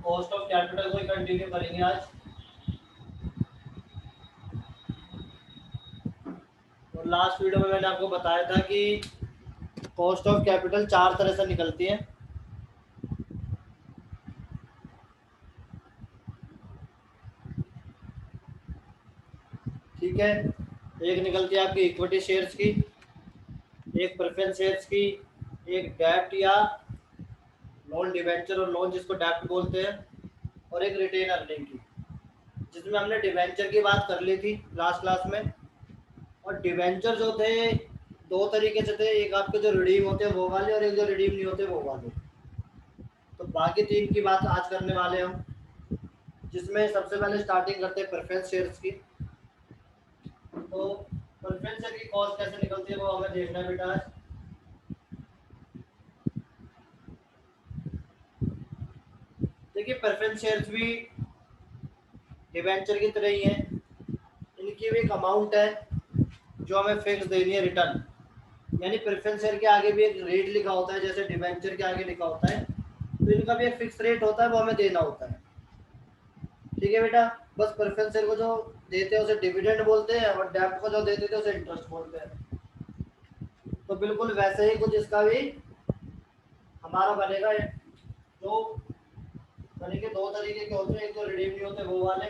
Cost of capital को continue करेंगे आज। और लास्ट वीडियो में मैंने आपको बताया था कि कॉस्ट ऑफ कैपिटल 4 तरह से निकलती है। ठीक है, एक निकलती है आपकी इक्विटी शेयर्स की, एक प्रेफरेंस शेयर्स की, एक डेब्ट या लोन डिवेंचर और लोन जिसको डेब्ट बोलते हैं, और एक रिटेन अर्निंग की, जिसमें हमने डिवेंचर की बात कर ली थी लास्ट क्लास में। और डिवेंचर जो थे दो तरीके से थे, एक आपके जो रिडीम होते हैं वो वाले, और एक जो रिडीम नहीं होते वो वाले। तो बाकी तीन की बात आज करने वाले हम, जिसमें सबसे पहले स्टार्टिंग करते हैं प्रेफरेंस शेयर्स की। तो प्रेफरेंस शेयर की कॉस्ट कैसे निकलती है वो हमें देखना है बेटा आज। देखिए, प्रेफरेंस शेयर्स भी डिवेंचर की तरह ही है। इनकी भी एक अमाउंट है जो हमें फिक्स देनी है रिटर्न, यानी प्रेफरेंस शेयर के आगे भी एक रेट लिखा होता है जैसे डिवेंचर के आगे लिखा होता है, तो इनका भी एक फिक्स रेट होता है, वो हमें देना होता है। ठीक है बेटा, बस प्रेफरेंस शेयर को जो देते हैं उसे डिविडेंड बोलते हैं, और डेब्ट को जो देते थे उसे इंटरेस्ट बोलते हैं। तो बिल्कुल वैसे ही कुछ इसका भी हमारा बनेगा। जो बनेंगे दो तरीके के होते हैं, एक तो रिडीम नहीं होते वो वाले,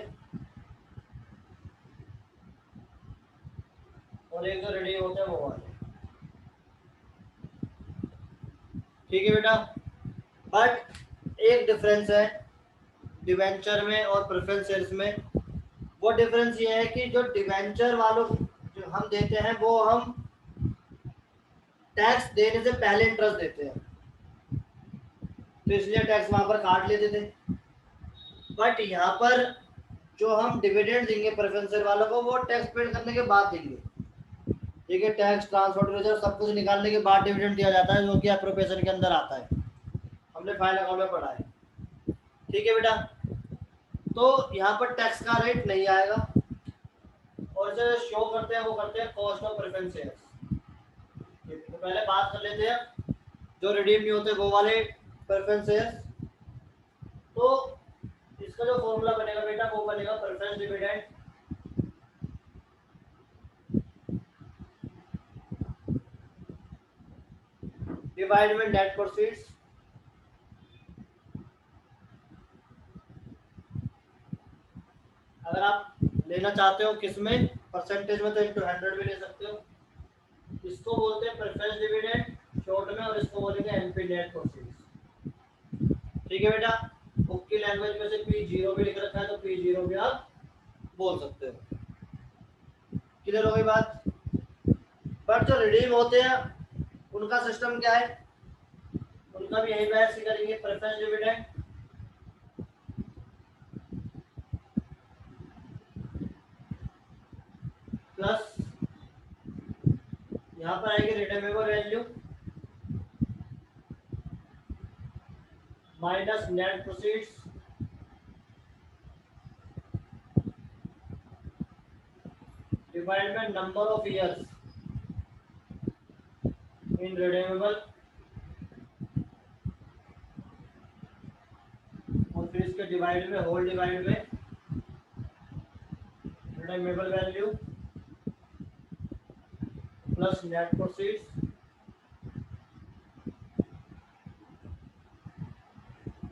और एक जो रिडीम होते हैं वो वाले। ठीक है बेटा, बट एक डिफरेंस है डिवेंचर में और प्रेफरेंस शेयर्स में। वो डिफरेंस ये है कि जो डिवेंचर वालों जो हम देते हैं वो हम टैक्स देने से पहले इंटरेस्ट देते हैं, तो इसलिए टैक्स वहां पर काट लेते थे। बट यहाँ पर जो हम डिविडेंड देंगे प्रेफरेंस शेयर वालों को, वो टैक्स पेड करने के बाद देंगे। ठीक है, टैक्स ट्रांसपोर्ट रिजर्व सब कुछ निकालने के बाद डिविडेंड दिया जाता है, जो कि अप्रोप्रिएशन के अंदर आता है, हमने फाइनल अकाउंट में पढ़ा है। ठीक है बेटा, तो यहाँ पर टैक्स का रेट नहीं आएगा, और जो शो करते हैं वो करते हैं कॉस्ट ऑफ प्रेफरेंस शेयर्स। तो पहले बात कर लेते हैं जो रिडीम नहीं होते वो वाले प्रेफरेंस शेयर्स। तो इसका जो फॉर्मूला बनेगा बेटा वो बनेगा प्रेफरेंस डिविडेंड डिवाइड में नेट प्रोसीड्स। अगर आप लेना चाहते हो किस में, परसेंटेज में, तो इंटू 100 भी ले सकते हो। इसको बोलते हैं प्रेफरेंस डिविडेंड शॉर्ट में, और इसको बोलेंगे एनपी नेट प्रोसीड्स। ठीक है बेटा, बुक की लैंग्वेज में से P0 भी लिख रखा है, तो P0 भी आप बोल सकते हो। क्लियर हो गई बात। बट जो रिडीम होते हैं उनका सिस्टम क्या है, उनका भी यही बहस करेंगे, प्रेफरेंस डिविडेंड प्लस यहाँ पर आएगी redeemable value minus net proceeds divide by number of years in redeemable, और फिर इसके डिवाइड में होल डिवाइड में redeemable value plus net proceeds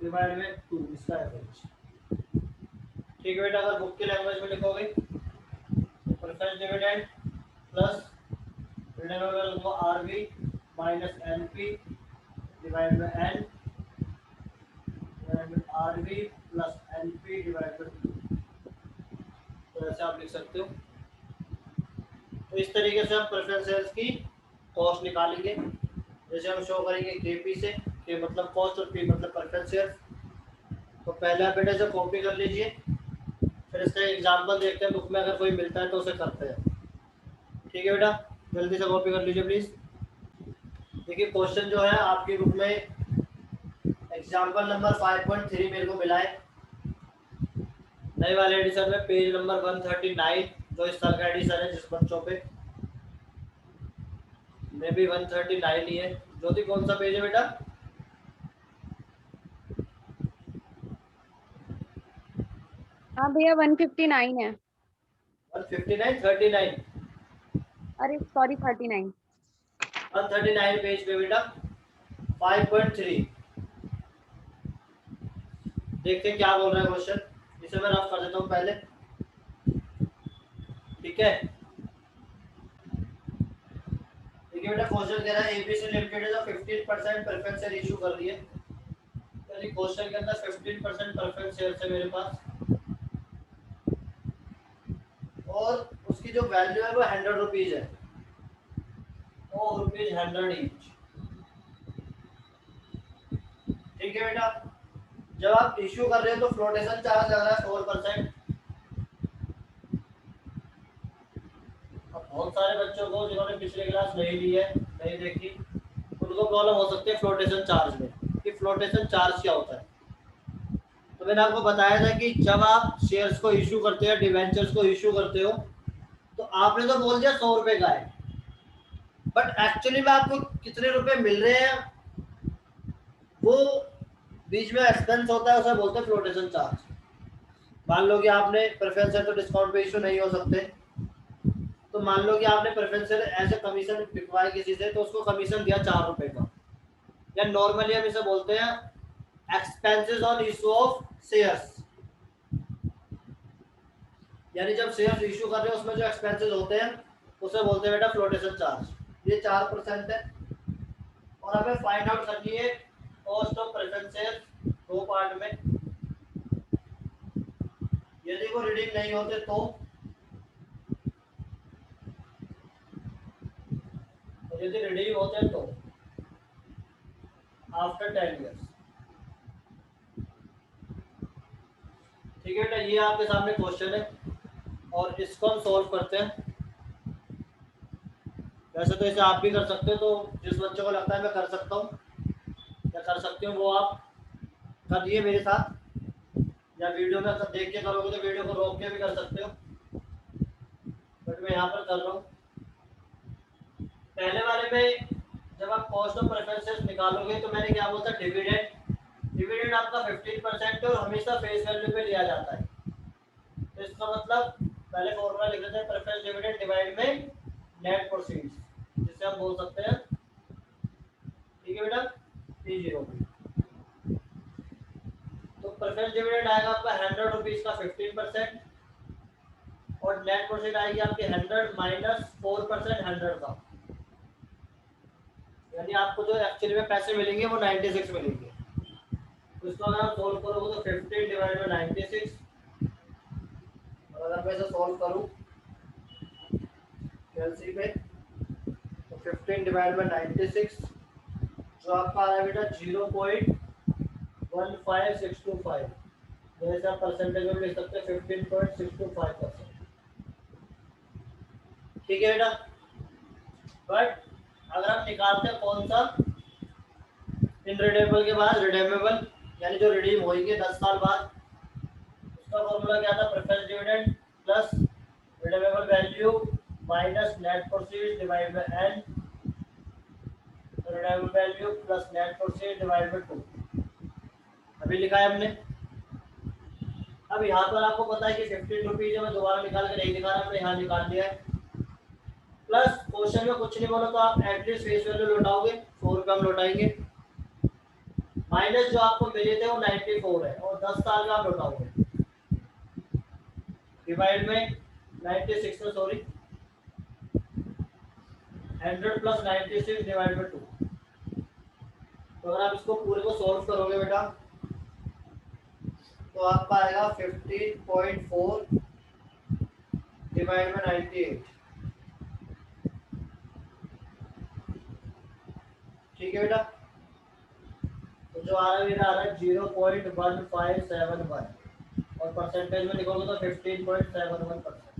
divide में 2 इसका एवरेज। ठीक है बेटा, अगर बुक की लैंग्वेज में लिखोगे तो प्रेफरेंस डिविडेंड प्लस रिडेमेबल को RB minus NP divide by N divide by RB plus NP divide by 2। तो ऐसे आप लिख सकते हो। तो इस तरीके से हम प्रेफरेंस शेयर्स की कॉस्ट निकालेंगे। जैसे हम शो करेंगे केपी से, के मतलब कॉस्ट और पी मतलब प्रेफरेंस शेयर्स। तो पहले आप बेटा इसे कॉपी कर लीजिए, फिर इसका एग्जाम्पल देखते हैं, बुक में अगर कोई मिलता है तो उसे करते हैं। ठीक है बेटा, जल्दी से कॉपी कर लीजिए प्लीज। देखिए क्वेश्चन जो है आपकी बुक में एग्जाम्पल नंबर 5.3 मेरे को मिला है, नए वाले एडिशन में पेज नंबर 139, जो इस साल का एडिशन है, जिस बच्चों पे मे भी 139 ही है। ज्योति कौन सा पेज है बेटा? हाँ भैया 159 है। 159, 39, अरे सॉरी 39। 139 पेज पे बेटा 5.3। देखते हैं क्या बोल रहा है क्वेश्चन। इसे मैं रफ कर देता हूँ पहले, ठीक है। देखिए बेटा क्वेश्चन कह रहा है एबीसी लिमिटेड है, 15% प्रेफरेंस शेयर इशू कर रही है। यानी क्वेश्चन के अंदर 15% प्रेफरेंस शेयर है मेरे पास, और उसकी जो वैल्यू है वो 100 रुपीज है, वो रुपीज 100 ईच। ठीक है बेटा, जब आप इश्यू कर रहे हो तो फ्लोटेशन चार्ज लग रहा है 4%। अब बहुत सारे बच्चों को जिन्होंने पिछले क्लास नहीं ली है, नहीं देखी, उनको प्रॉब्लम हो सकती है फ्लोटेशन चार्ज में, कि फ्लोटेशन चार्ज क्या होता है। तो मैंने आपको बताया था कि जब आप शेयर्स को इश्यू करते हो, डिवेंचर्स को इश्यू करते हो, तो आपने तो बोल दिया 100 रुपए का है, बट एक्चुअली में आपको कितने रुपए मिल रहे हैं, वो बीच में एक्सपेंस होता है, उसे बोलते हैं फ्लोटेशन चार्ज। मान लो कि आपने प्रेफरेंस है तो डिस्काउंट पे इशू नहीं हो सकते, तो मान लो कि आपने प्रेफरेंस एज ए कमीशन बिकवाया किसी से, तो उसको कमीशन दिया 4 रुपए का, या नॉर्मली हम इसे बोलते हैं expenses on issue of shares. यानी जब शेयर्स इशू कर रहे हैं उसमें जो एक्सपेंसेस होते हैं उसे बोलते हैं बेटा फ्लोटेशन चार्ज। ये 4% है। और हमें फाइंड आउट करनी है कॉस्ट ऑफ प्रेफरेंस शेयर दो पार्ट में। यदि वो रीडिंग नहीं होते तो यदि रिडीम होते हैं तो आफ्टर 10 ईयर्स। ठीक है बेटा, ये आपके सामने क्वेश्चन है और इसको हम सॉल्व करते हैं। वैसे तो इसे आप भी कर सकते हो, तो जिस बच्चों को लगता है मैं कर सकता हूँ या कर सकती हूँ, वो आप करिए मेरे साथ, या वीडियो में देख के करोगे तो वीडियो को रोक के भी कर सकते हो, बट मैं यहाँ पर कर रहा हूँ। पहले वाले में जब आप कॉस्ट ऑफ प्रेफरेंसेस निकालोगे तो मैंने क्या बोला था, डिविडेंड। डिविडेंड आपका 15% और हमेशा फेस वैल्यू पे लिया जाता है। तो इसका मतलब पहले फॉर्मूला लिख देते हैं, प्रेफरेंस डिविडेंड डिवाइड में नेट प्रोसीड्स, जिसे हम बोल सकते हैं, ठीक है बेटा, P0। तो प्रेफरेंस डिविडेंड आएगा आपका 100 रुपीज का 15%, और नेट प्रोसीड आएगी आपके 100 माइनस 4% 100 का, यानी आपको जो एक्चुअली में पैसे मिलेंगे वो 96 मिलेंगे। तो इसको अगर आप सोल्व करोगे तो 15 डिवाइड बाय 96, और अगर मैं इसे सोल्व करूं कैलसी पे तो 15 डिवाइड बाय 96 जो आपका आ रहा है बेटा 0.15625, जैसे आप परसेंटेज में लिख सकते हैं 15.625%। ठीक है बेटा, बट अगर हम निकालते हैं कौन सा, इनरिडेमेबल के बाद रिडेमेबल, यानी जो रिडीम होंगे 10 साल बाद, उसका फॉर्मूला क्या था, preference dividend plus redeemable value minus net proceed divide by N, redeemable value plus net proceed divide by 2। अभी लिखा है हमने। अब यहाँ पर आपको पता है कि 15 रुपीज है, मैं दोबारा निकाल के नहीं दिखा रहा, हमने यहाँ निकाल लिया है। प्लस क्वेश्चन में कुछ नहीं बोला तो आप एटलीस्ट फेस वैल्यू लौटाओगे, 100 रुपये हम लौटाएंगे, माइनस जो आपको मिले थे वो 94 है, और 10 साल में आप लौटाओगे, डिवाइड में 96 में, सॉरी 100 प्लस 96 डिवाइड बाय 2। तो अगर आप इसको पूरे को सॉल्व करोगे बेटा तो आपका आएगा 15.4 डिवाइड बाय 98। ठीक है बेटा, तो जो आ रहा है मेरा आ रहा है 0.1571, और परसेंटेज में लिखोगे तो 15.71%।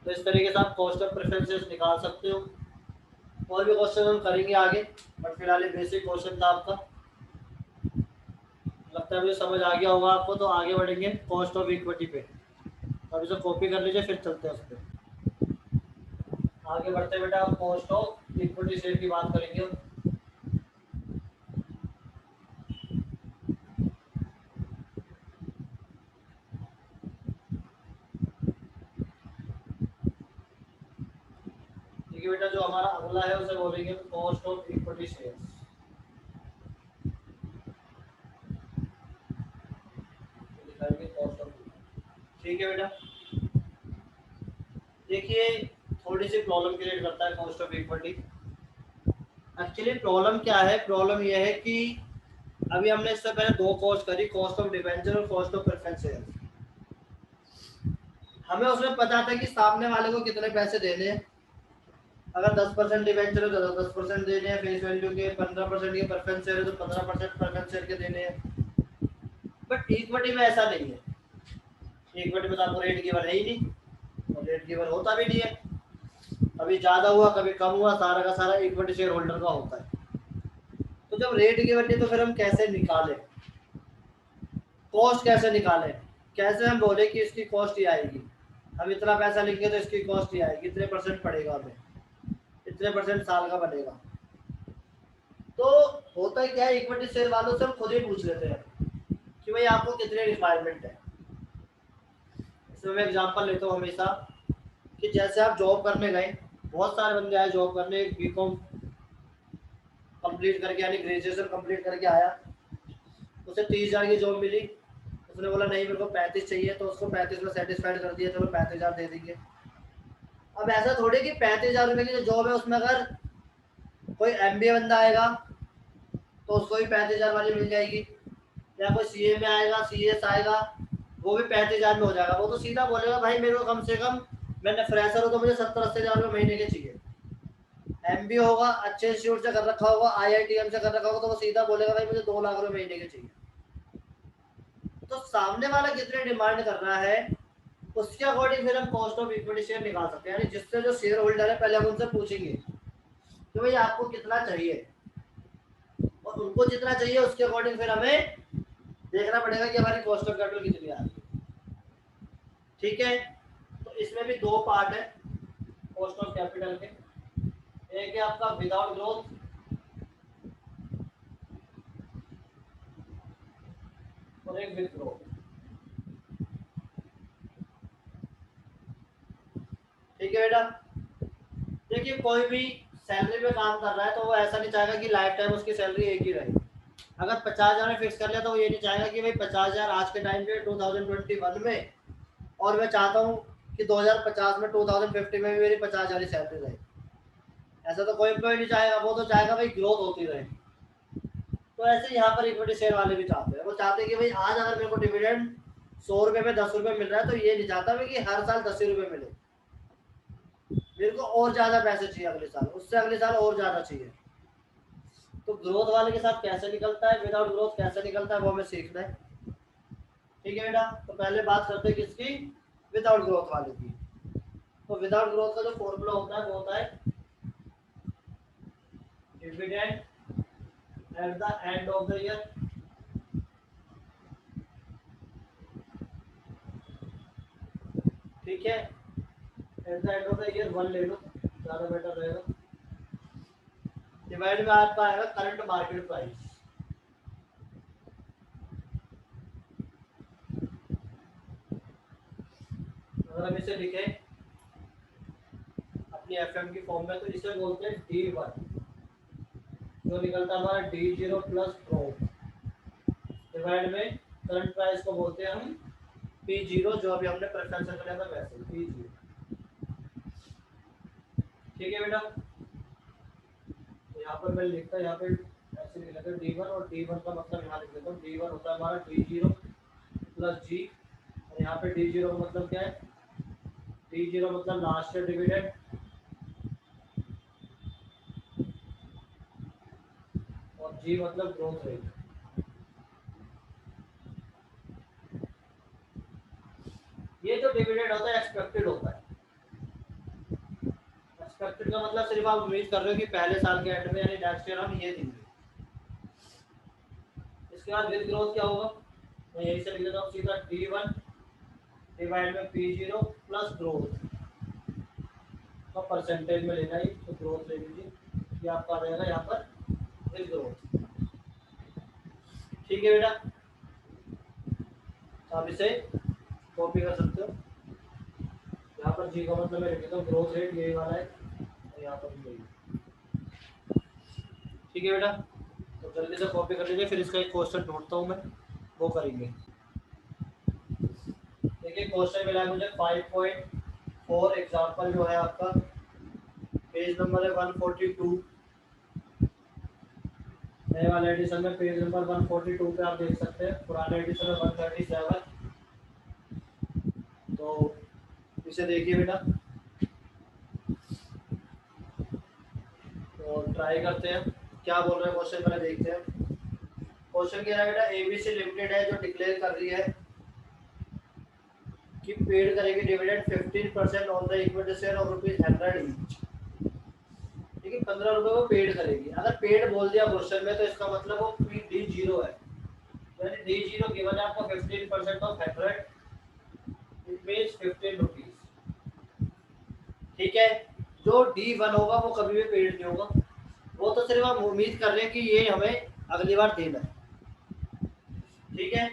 तो इस तरीके से आप कॉस्ट ऑफ प्रेफरेंसेस निकाल सकते हो। और भी क्वेश्चन हम करेंगे आगे, बट फिलहाल बेसिक क्वेश्चन था आपका, लगता है मुझे समझ आ गया होगा आपको। तो आगे बढ़ेंगे कॉस्ट ऑफ इक्विटी पे, अभी से कॉपी कर लीजिए, फिर चलते हैं उस पर। आगे बढ़ते बेटा, कॉस्ट ऑफ इक्विटी शेयर की बात करेंगे। अगला है उसे बोलेंगे cost of equity shares. Cost of, ठीक है बेटा। देखिए थोड़ी सी प्रॉब्लम क्रिएट करता है cost of equity. Actually problem क्या है, प्रॉब्लम यह है कि अभी हमने इससे पहले दो कॉस्ट करी, कॉस्ट ऑफ डिबेंचर और कॉस्ट ऑफ प्रेफरेंस शेयर्स। हमें उसमें पता था कि सामने वाले को कितने पैसे देने हैं। अगर 10% डिबेंचर है तो 10% देने हैं फेस वैल्यू के, 15% के प्रेफरेंस शेयर है तो 15% प्रेफरेंस शेयर के देने हैं। बट इक्विटी में ऐसा नहीं है। इक्विटी में तो आपको रेट गिवर है ही नहीं, और रेट गिवर होता भी नहीं है। कभी ज़्यादा हुआ कभी कम हुआ, सारा का सारा इक्विटी शेयर होल्डर का होता है। तो जब रेट गिवर नहीं तो फिर हम कैसे निकालें, कॉस्ट कैसे निकालें, कैसे हम बोले कि इसकी कॉस्ट ही आएगी, हम इतना पैसा लेंगे तो इसकी कॉस्ट ही आएगी, इतने परसेंट पड़ेगा हमें, इतने परसेंट साल का बनेगा। तो होता है क्या है, इक्विटी शेयर वालों से हम खुद ही पूछ लेते हैं कि भाई आपको कितने रिक्वायरमेंट है। इसमें मैं एग्जांपल लेता हूँ हमेशा कि जैसे आप जॉब करने गए, बहुत सारे बंदे आए जॉब करने, बीकॉम कंप्लीट करके यानी ग्रेजुएशन कंप्लीट करके आया, उसे 30,000 की जॉब मिली, उसने बोला नहीं मेरे को 35 चाहिए, तो उसको 35 में सेटिस्फाइड कर दिया, चलो 35,000 दे देंगे। अब ऐसा थोड़ी कि 35,000 रुपये की जो जॉब है उसमें अगर कोई MBA बंदा आएगा तो उसको भी 35,000 वाली मिल जाएगी, या कोई CA में आएगा, CS आएगा, वो भी 35,000 में हो जाएगा। वो तो सीधा बोलेगा भाई मेरे को कम से कम, मैंने फ्रेशर हूँ तो मुझे 70-80,000 रुपये महीने के चाहिए। MBA होगा, अच्छे इंस्टीट्यूट से कर रखा होगा, IITM से कर रखा होगा, तो वो सीधा बोलेगा भाई मुझे 2 लाख रुपये महीने के चाहिए। तो सामने वाला कितने डिमांड कर रहा है उसके अकॉर्डिंग फिर हम कॉस्ट ऑफ इक्विटी शेयर निकाल सकते हैं। यानी जिससे जो शेयर होल्डर है पहले हम उनसे पूछेंगे कि भाई आपको कितना चाहिए, और उनको जितना चाहिए उसके अकॉर्डिंग फिर हमें देखना पड़ेगा कि हमारी कॉस्ट ऑफ कैपिटल कितनी आ रही है। ठीक है, तो इसमें भी दो पार्ट है कॉस्ट ऑफ कैपिटल के, एक है आपका विदाउट ग्रोथ, और एक विद ग्रोथ। ठीक है बेटा, देखिए कोई भी सैलरी पे काम कर रहा है तो वो ऐसा नहीं चाहेगा कि लाइफ टाइम उसकी सैलरी एक ही रहे। अगर 50,000 में फिक्स कर लिया तो वो ये नहीं चाहेगा कि भाई 50,000 आज के टाइम पे 2021 में, और मैं चाहता हूँ कि 2050 में 2050 में भी मेरी 50,000 की सैलरी रहे। ऐसा तो कोई एम्प्लॉय नहीं चाहेगा, वो तो चाहेगा भाई ग्रोथ होती रहे। तो ऐसे यहाँ पर इक्विटी शेयर वाले भी चाहते हैं, वो चाहते हैं कि भाई आज अगर मेरे को डिविडेंड 100 रुपये में 10 रुपये मिल रहा है तो ये नहीं चाहता मैं कि हर साल 10 रुपये मिले, मेरे को और ज्यादा पैसे चाहिए अगले साल, उससे अगले साल और ज्यादा चाहिए। तो ग्रोथ वाले के साथ कैसे निकलता है, विदाउट ग्रोथ कैसे निकलता है, वो हमें सीखना है। ठीक है बेटा, तो पहले बात करते हैं किसकी, विदाउट ग्रोथ वाले की। तो विदाउट ग्रोथ का जो फॉर्मूला होता है वो होता है dividend at the end of the year. ठीक है, at the end of the year 1 ले लो, ज्यादा बेटर रहेगा। डिवाइड में आपका आएगा करंट मार्केट प्राइस। अगर हम इसे लिखें अपनी FM की फॉर्म में तो इसे बोलते हैं D1, जो निकलता है हमारा D0 प्लस ग्रोथ, डिवाइड में करंट प्राइस को बोलते हैं हम P0, जो अभी हमने प्रेफरेंस में लिया था वैसे P0। ठीक है बेटा, यहाँ पर मैं लिखता यहाँ पे ऐसे लिख लेता हूँ D1, और D1 का मतलब यहाँ लिख लेता हूँ D1 होता है हमारा D0 प्लस G, और यहाँ पे D0 का मतलब क्या है, D0 मतलब लास्ट ईयर डिविडेंड, और G मतलब ग्रोथ रेट। ये जो डिविडेंड होता है एक्सपेक्टेड होता है। एक्सपेक्टेड का मतलब सिर्फ आप उम्मीद कर रहे हो कि पहले साल के एंड में यानी नेक्स्ट ईयर हम ये देंगे। इसके बाद विद ग्रोथ क्या होगा, मैं यही से लिख देता हूँ सीधा D1 डिवाइड में P0 प्लस ग्रोथ का परसेंटेज में लेना ही, तो ग्रोथ ले लीजिए, ये आपका आ जाएगा यहाँ पर विद ग्रोथ। ठीक है बेटा, तो आप इसे कॉपी कर सकते हो। यहाँ पर G का मतलब मैं लिख देता हूँ ग्रोथ रेट, यही वाला है, और यहाँ पर भी यही। ठीक है बेटा, तो जल्दी से कॉपी कर लीजिए, फिर इसका एक क्वेश्चन ढूंढता हूँ मैं, वो करेंगे। देखिए क्वेश्चन मिला है मुझे 5.4, एग्जाम्पल जो है आपका पेज नंबर है 142, नए वाले एडिशन में पेज नंबर 142 पे आप देख सकते हैं, पुराने एडिशन में 137। तो इसे देखिए बेटा, तो ट्राई करते हैं क्या बोल रहे हैं क्वेश्चन, पहले देखते हैं। क्वेश्चन कह रहा है बेटा एबीसी लिमिटेड है जो डिक्लेयर कर रही है कि पेड करेगी dividend 15% on the equity share और ₹100 ईच। ठीक है, 15 रुपए वो पेड करेगी। अगर पेड बोल दिया क्वेश्चन में तो इसका मतलब वो डी जीरो है, यानी डी जीरो गिवन है आपको 15% ऑफ 100, इट मींस 15 रुपीस। ठीक है, जो डी वन होगा वो कभी भी पेड नहीं होगा, वो तो सिर्फ हम उम्मीद कर रहे हैं कि ये हमें अगली बार देना है। ठीक है,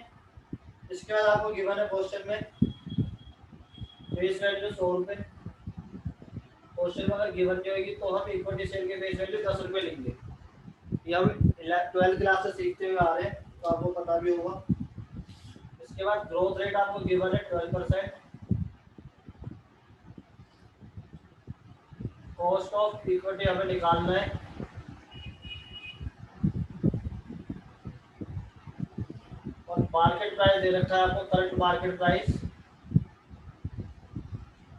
इसके बाद आपको गिवन है क्वेश्चन में फेस वैल्यू 100 रुपए। क्वेश्चन में अगर गिवन नहीं होगी तो हम इक्विटी शेयर के फेस वैल्यू 10 रुपए लेंगे। ये हम 12th क्लास से सीखते हुए आ रहे हैं, तो आपको पता भी होगा। इसके बाद ग्रोथ रेट आपको गिवन है 12%। कॉस्ट ऑफ इक्विटी हमें निकालना है, और मार्केट प्राइस दे रखा है आपको, करंट मार्केट प्राइस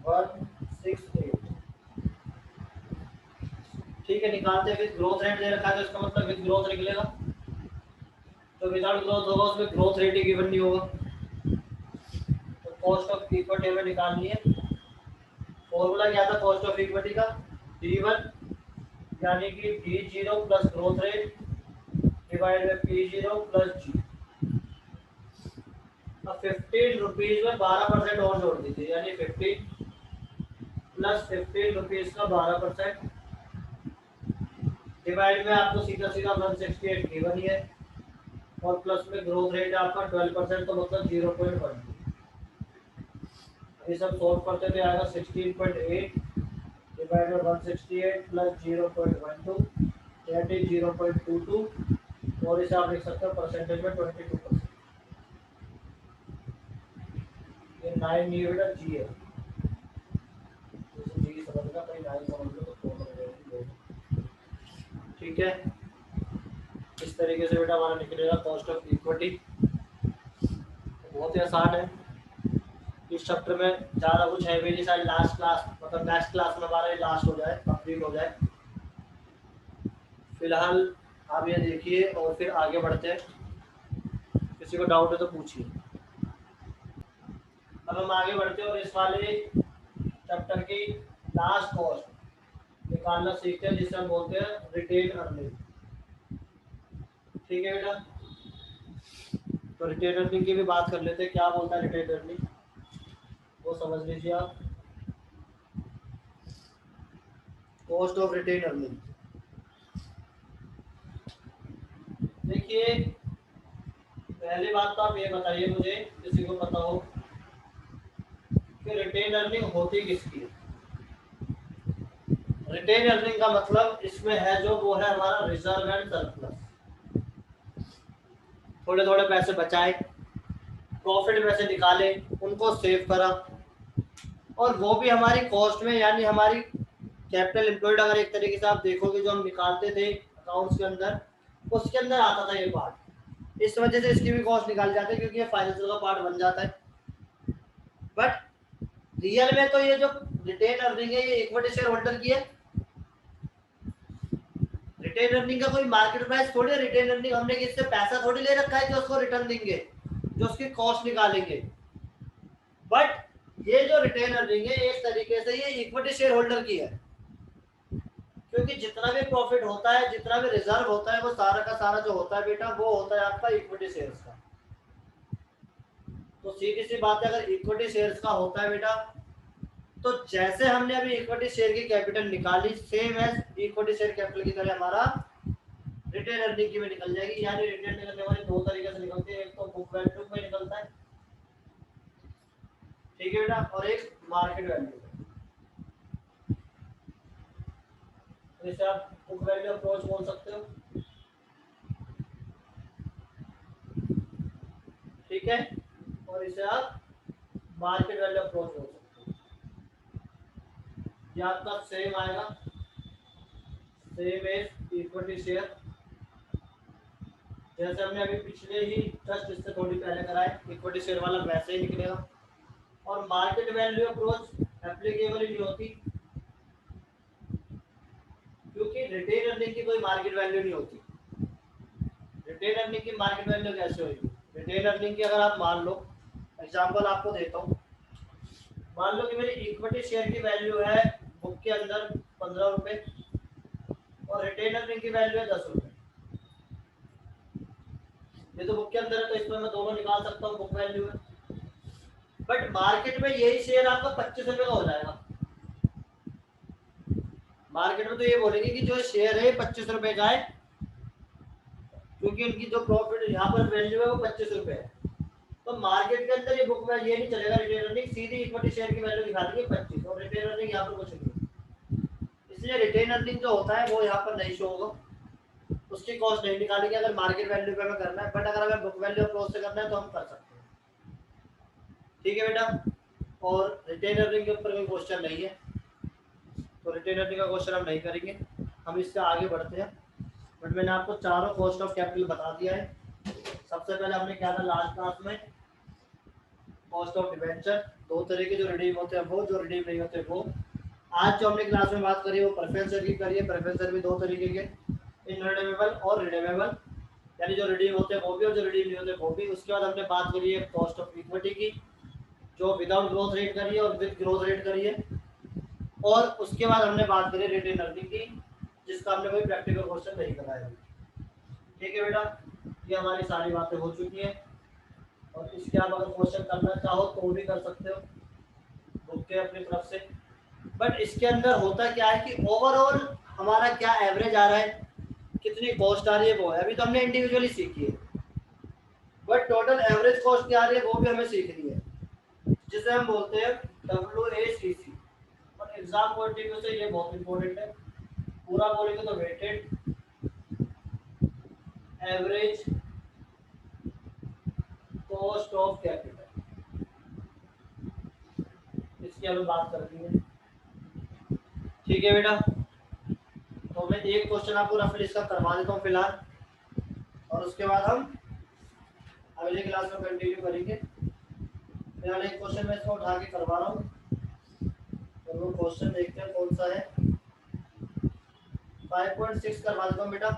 168। ठीक है, निकालते हैं। फिर ग्रोथ रेट दे रखा है तो इसका मतलब विद ग्रोथ निकलेगा, तो विदाउट ग्रोथ होगा उसमें ग्रोथ रेट ही गिवन नहीं होगा। तो कॉस्ट ऑफ इक्विटी हमें निकालनी है। फॉर्मूला क्या था कॉस्ट ऑफ इक्विटी का, D1 यानी कि D0 plus growth rate divide by P0 plus G। अब 15 रुपीज में 12% और जोड़ दीजिए, यानी 15 प्लस 15 रुपीज का 12% डिवाइड में आपको सीधा सीधा 168 गिवन ही है, और प्लस में ग्रोथ रेट आपका 12%, तो मतलब 0.1। ये सब सॉल्व करते थे आएगा 16.8 divide by 168 plus 0.12 that is 0.22, और इसे आप लिख सकते हो परसेंटेज में 22%। ये 9 नहीं बेटा जी है, जैसे जी समझना, कहीं 9 समझ लो तो 4 हो जाएगी। ठीक है, इस तरीके से बेटा हमारा निकलेगा कॉस्ट ऑफ इक्विटी। बहुत ही आसान है, इस चैप्टर में ज़्यादा कुछ है भी नहीं, शायद लास्ट क्लास मतलब नेक्स्ट क्लास में हमारा लास्ट हो जाए, कंप्लीट हो जाए। फिलहाल आप ये देखिए और फिर आगे बढ़ते हैं, किसी को डाउट है तो पूछिए। अब हम आगे बढ़ते हैं और इस वाले चैप्टर की लास्ट कॉस्ट निकालना सीखते हैं, जिसे हम बोलते हैं रिटेन अर्निंग। ठीक है बेटा, तो रिटेन अर्निंग की भी बात कर लेते हैं, क्या बोलता है रिटेन अर्निंग वो समझ लीजिए आप। कॉस्ट ऑफ रिटेन अर्निंग, देखिए पहली बात तो आप ये बताइए मुझे, किसी को पता हो कि रिटेन अर्निंग होती किसकी है। रिटेन अर्निंग का मतलब इसमें है जो वो है हमारा रिजर्व एंड सरप्लस। थोड़े थोड़े पैसे बचाए, प्रॉफिट में से निकाले, उनको सेव करा, और वो भी हमारी कॉस्ट में, यानी हमारी कैपिटल एम्प्लॉयड अगर एक तरीके से आप देखोगे जो हम निकालते थे अकाउंट्स के अंदर, उसके अंदर आता था ये पार्ट। इस वजह से इसकी भी कॉस्ट निकाल जाते हैं, क्योंकि ये फाइनेंशियल का पार्ट बन जाता है। बट रियल में तो ये जो रिटेन अर्निंग है ये इक्विटी शेयर होल्डर की है। रिटेन अर्निंग का कोई मार्केट प्राइस थोड़ी है। रिटेन अर्निंग हमने किससे पैसा थोड़ी ले रखा है जो उसको रिटर्न देंगे, जो उसकी कॉस्ट निकालेंगे। बट ये जो रिटेन अर्निंग है एक तरीके से ये इक्विटी शेयर होल्डर की है, क्योंकि जितना भी प्रॉफिट होता है, जितना भी रिजर्व होता है, वो सारा का सारा जो होता है बेटा वो होता है आपका इक्विटी शेयर्स का। तो सीधी सी बात है, अगर इक्विटी शेयर्स का होता है बेटा, तो जैसे हमने अभी इक्विटी शेयर की कैपिटल निकाली, same as equity share capital की तरह हमारा रिटेन अर्निंग की भी निकल जाएगी। यानी रिटेन निकलने वाली दो तरीके से निकलती है, एक तो बुक वैल्यू में निकलता है, ठीक है बेटा, और एक मार्केट वैल्यू। जैसे आप बुक वैल्यू अप्रोच बोल सकते हो, ठीक है, और इसे आप मार्केट वैल्यू अप्रोच बोल सकते हो। ये आपका सेम आएगा, सेम एज इक्विटी शेयर, जैसे हमने अभी पिछले ही जस्ट इससे थोड़ी पहले कराए इक्विटी शेयर वाला, वैसे ही निकलेगा। और मार्केट वैल्यू अप्रोच एप्लीकेबल ही नहीं होती, क्योंकि रिटेन अर्निंग की कोई मार्केट वैल्यू नहीं होती। रिटेन अर्निंग की मार्केट वैल्यू कैसे होगी? रिटेन अर्निंग की अगर आप मान लो, एग्जांपल आपको देता हूँ, मान लो कि मेरी इक्विटी शेयर की वैल्यू है बुक के अंदर 15 रुपए और रिटेन अर्निंग की वैल्यू है 10 रुपए। ये तो बुक के अंदर है तो इसमें मैं दोनों निकाल सकता हूँ, बुक वैल्यू है। बट मार्केट में यही शेयर आपका 25 रुपए का हो जाएगा। मार्केट में तो ये बोलेंगे कि जो शेयर है 25 रुपए का है, क्योंकि उनकी जो प्रॉफिट यहाँ पर वैल्यू है वो 25 रुपए है। तो मार्केट के अंदर ये बुक में ये नहीं चलेगा रिटेन अर्निंग, सीधी इक्विटी शेयर की वैल्यू दिखा देंगे 25 और रिटेन अर्निंग यहाँ पर कुछ नहीं। इसलिए रिटेन अर्निंग जो होता है वो यहाँ पर नहीं शो होगा, उसकी कॉस्ट नहीं निकालेंगे अगर मार्केट वैल्यू पे हमें करना है। बट अगर हमें बुक वैल्यू अप्रोच से करना है तो हम कर सकते हैं। ठीक है बेटा, और रिटेन अर्निंग के ऊपर कोई क्वेश्चन नहीं है, तो रिटेन अर्निंग का क्वेश्चन हम नहीं करेंगे, हम इससे आगे बढ़ते हैं। बट मैंने आपको चारों कॉस्ट ऑफ कैपिटल बता दिया है। सबसे पहले हमने क्या था लास्ट क्लास में, कॉस्ट ऑफ डिबेंचर, दो तरह के, जो रिडीम होते हैं वो, जो रिडीम नहीं होते वो। आज जो हमने क्लास में बात करी वो प्रेफरेंसर की करी है। प्रेफरेंसर भी दो तरीके के, इनरिडीमेबल और रिडीमेबल, यानी जो रिडीम होते हैं वो भी और जो रिडीम नहीं होते वो भी। उसके बाद हमने बात करी है कॉस्ट ऑफ इक्विटी की, जो विदाउट ग्रोथ रेट करी है और विद ग्रोथ रेट करी है। और उसके बाद हमने बात करी रिटेन अर्निंग की, जिसका हमने कोई प्रैक्टिकल क्वेश्चन नहीं कराया। ठीक है बेटा, ये हमारी सारी बातें हो चुकी हैं, और इसके आप अगर क्वेश्चन करना चाहो तो भी कर सकते हो बुक के अपनी तरफ से। बट इसके अंदर होता क्या है कि ओवरऑल हमारा क्या एवरेज आ रहा है, कितनी कॉस्ट आ रही है वो है। अभी तो हमने इंडिविजुअली सीखी है, बट टोटल एवरेज कॉस्ट क्या आ रही है वो भी हमें सीखनी है, जिसे हम बोलते हैं WACC। और एग्जाम पॉइंट ऑफ व्यू से ये बहुत इंपॉर्टेंट है। पूरा बोलेंगे तो weighted average cost of capital, इसकी हमें बात करनी है। ठीक है बेटा, तो मैं एक क्वेश्चन आपको रफली इसका करवा देता हूँ फिलहाल, और उसके बाद हम अगली क्लास में कंटिन्यू करेंगे। फिलहाल एक क्वेश्चन मैं इसको उठा के करवा रहा हूँ, तो वो क्वेश्चन देखते हैं कौन सा है। 5.6 करवा देता हूँ बेटा।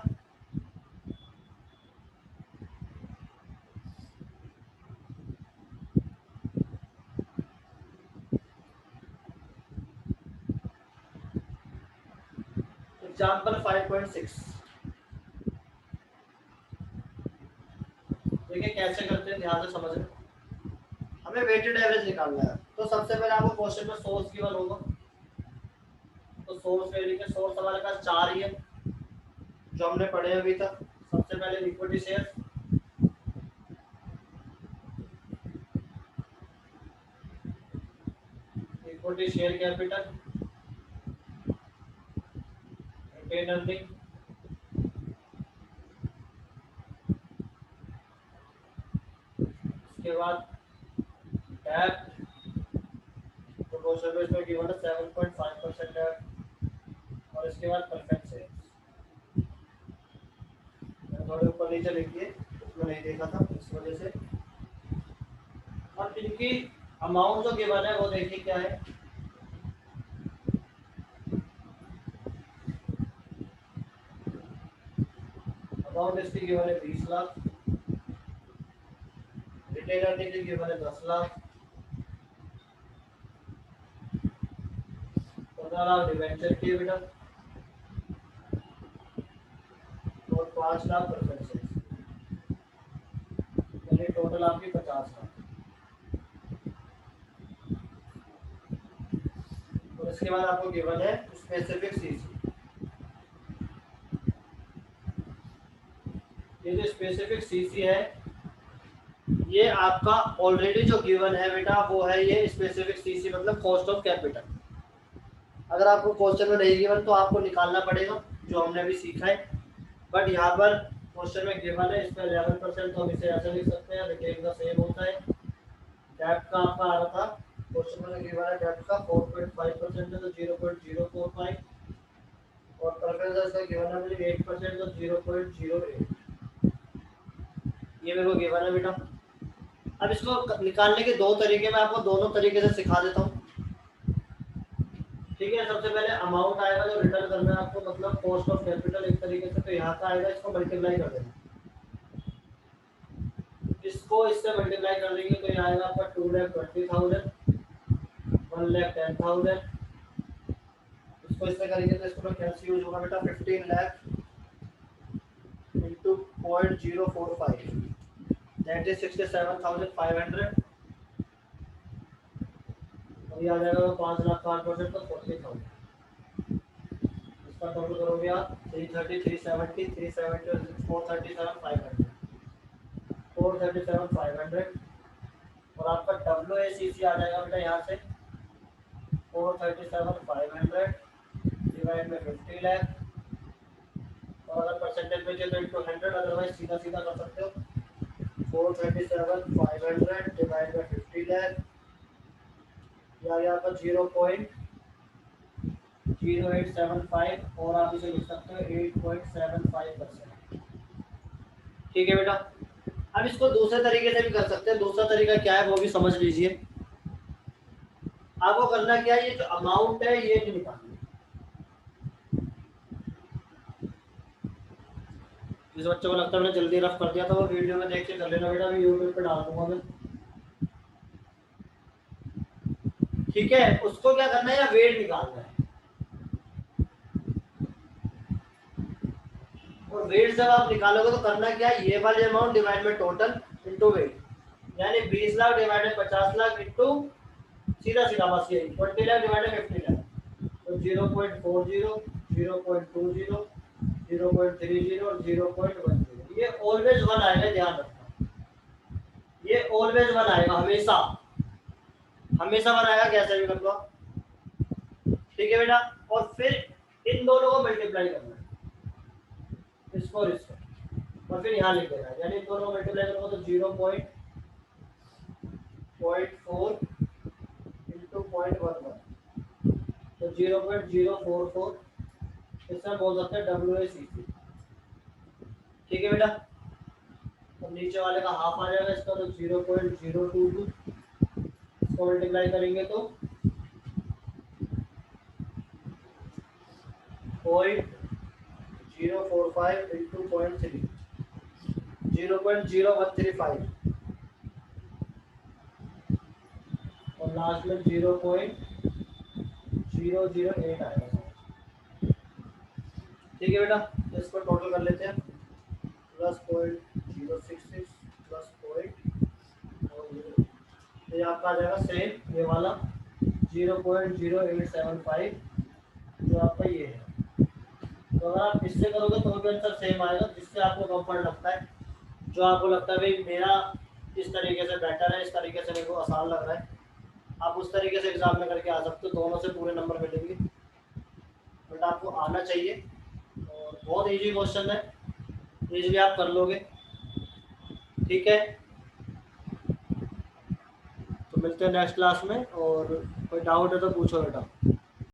एग्जाम्पल 5.6 देखिए कैसे करते हैं, ध्यान से समझना। हमें वेटेड एवरेज निकालना है, तो सबसे पहले आपको क्वेश्चन में सोर्स गिवन होगा, तो सोर्स वैल्यू के सोर्स हमारे पास 4 ही है जो हमने पढ़े अभी तक। सबसे पहले equity share, equity share capital, retain earning, उसके बाद डेब्ट, तो क्वेश्चन में इसमें गिवन है 7.5% डेब्ट, और इसके बाद परफेक्ट शेयर। थोड़े ऊपर नीचे लिखिए, उसमें नहीं देखा था इस वजह से। और इनकी अमाउंट जो गिवन है वो देखिए क्या है। अमाउंट इसकी गिवन है 20 लाख, रिटेन अर्निंग की गिवन है 10 लाख, 15 लाख डिवेंचर की बेटा, और 5 लाख परफेक्ट शेयर, यानी टोटल आपकी 50 लाख। और इसके बाद आपको गिवन है स्पेसिफिक सीसी। ये जो स्पेसिफिक सीसी है ये आपका ऑलरेडी जो गिवन है बेटा वो है ये स्पेसिफिक सीसी, मतलब कॉस्ट ऑफ कैपिटल। अगर आपको क्वेश्चन में नहीं गिवन तो आपको निकालना पड़ेगा, जो हमने अभी सीखा है। बट यहाँ पर क्वेश्चन में गिवन है इसमें 11%, तो हम इसे ऐसे लिख सकते हैं, रिटेन का सेम होता है। डेप्ट का आपका आ रहा था, क्वेश्चन में गिवन है डेप्ट का 4.5% है तो 0.045, और प्रेफरेंस का गिवन है मुझे 8% तो 0.08, ये मेरे को गिवन है बेटा। अब इसको निकालने के दो तरीके, मैं आपको दोनों तरीके से सिखा देता हूँ। ठीक है, सबसे पहले अमाउंट आएगा जो रिटर्न करना है आपको, मतलब कॉस्ट ऑफ कैपिटल एक तरीके से, तो यहाँ का आएगा, इसको मल्टीप्लाई कर देना, इसको इससे मल्टीप्लाई कर देंगे तो यहाँ आएगा आपका 2,20,000, 1,10,000, इसको इससे करेंगे तो इसको कैसे यूज होगा बेटा, 15 लाख इंटू 0.045, दैट इज 67,500, और ये आ जाएगा 5 लाख का 8% तो 40,000, इसका टोटल करोगे आप 330, 370, 370, 437,500, 437,500, और आपका WACC आ जाएगा बेटा यहाँ से 437,500 डिवाइड में 50 लाख, और अगर परसेंटेज में चाहिए तो इंटू 100, अदरवाइज सीधा सीधा कर सकते हो, 437,500 डिवाइड में 50 लाख, या आपका 0.0875, और आप इसे लिख सकते हो 8.75%। ठीक है बेटा। अब इसको दूसरे तरीके से भी कर सकते हैं, दूसरा तरीका क्या है वो भी समझ लीजिए। आपको करना क्या है, ये जो अमाउंट है ये नहीं निकालना, जिस बच्चों को लगता है मैंने जल्दी रफ कर दिया था वो वीडियो में देख के कर लेना बेटा, अभी यूट्यूब पे डाल दूंगा मैं। ठीक है, उसको क्या करना है, या वेट निकालना है, और वेट जब आप निकालोगे तो करना क्या है, ये वाले अमाउंट डिवाइड में टोटल इंटू वेट, यानी 20 लाख डिवाइड में 50 लाख इंटू सीधा सीधा बस यही 20 लाख डिवाइड में 50 लाख, तो 0.40, 0.20, 0.30 और 0.10, ये ऑलवेज 1 आएगा, ध्यान रखना, ये ऑलवेज 1 आएगा, हमेशा हमेशा 1 आएगा, कैसे भी कर लो। ठीक है बेटा, और फिर इन दोनों को मल्टीप्लाई करना है, इसको और इसको, और फिर यहाँ लिख देना है, यानी इन दोनों को मल्टीप्लाई करोगे तो 0.4 इंटू 0.11, तो 0.044, इसमें बोल सकते हैं WACC। ठीक है बेटा, तो नीचे वाले का हाफ आ जाएगा इसका, तो 0.022, इसको मल्टीप्लाई करेंगे तो 0.045 इंटू 0.3, 0.0135, और लास्ट में 0.008 आएगा। ठीक है बेटा, तो इसको टोटल कर लेते हैं, प्लस 0.066 प्लस पॉइंट, तो ये आपका आ जाएगा सेम, ये वाला 0.0875 जो आपका ये है। तो अगर आप इससे करोगे तो भी आंसर सेम आएगा, जिससे आपको कंफर्ट लगता है, जो आपको लगता है भाई मेरा इस तरीके से बेटर है, इस तरीके से मेरे को आसान लग रहा है, आप उस तरीके से एग्जाम में करके आ सकते हो, दोनों से पूरे नंबर मिलेंगे, बट आपको आना चाहिए, और बहुत इजी क्वेश्चन है, इजीली आप कर लोगे। ठीक है, तो मिलते हैं नेक्स्ट क्लास में, और कोई डाउट है तो पूछो बेटा।